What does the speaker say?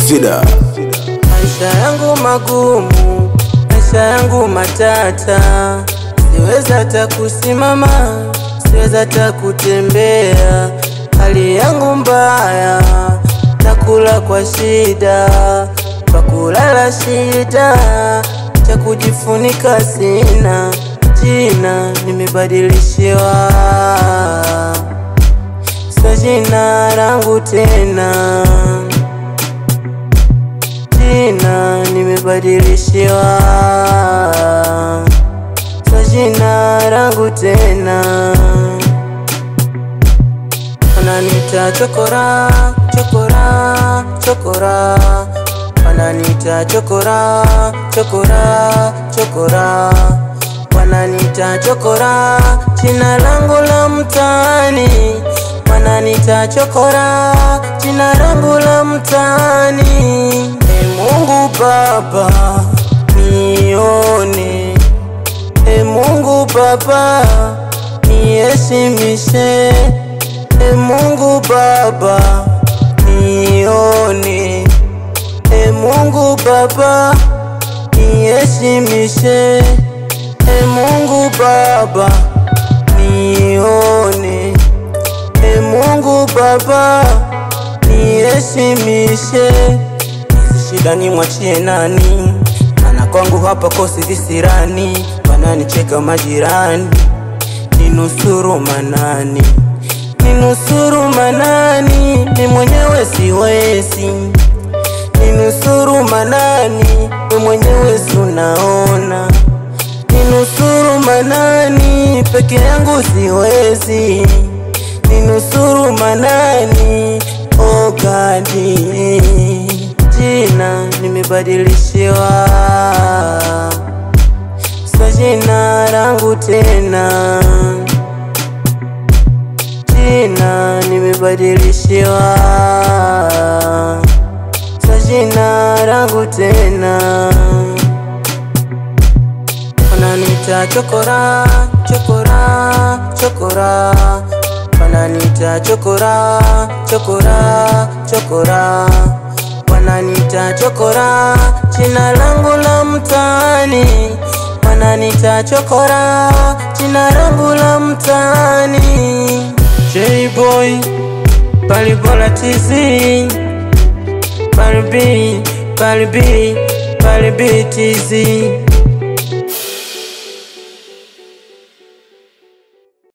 Sida. Maisha yangu magumu, maisha yangu matata. Siweza hata kusimama, siweza hata kutembea. Hali yangu mbaya, nakula kwa shida, pa kulala shida, cha kujifunika sina. Jina nimebadilishiwa, sio jina langu tena. Jina nimebadilishiwa, sio jina langu tena. Wananiita chokora, chokora, chokora. Wananiita chokora, chokora, chokora. Wananiita chokora, jina langu la mtaani. Wananiita chokora, jina langu la mtaani. Mungu Baba nione, Mungu Baba niheshimishe, Mungu Baba nione, Mungu Baba niheshimishe, Mungu Baba nione, Mungu Baba niheshimishe. Shida ni mwachie nani? Maana kwangu hapa kosi visirani, wananicheka majirani. Ninusuru manani, ninusuru manani, ni mwenyewe siwezi. Ninusuru manani, ni mwenyewe unaona. Ninusuru manani, peke yangu siwezi. Ninusuru manani, oh God. Jina nimebadilishiwa, sio jina langu tena. Jina nimebadilishiwa, sio jina langu tena. Wananiita chokora, chokora, chokora. Wananiita chokora, chokora, chokora. Wananiita chokora, jina langu la mtaani. Wananiita chokora, jina langu la mtaani. J-Boy, Palibola TZ, Palibi TZ.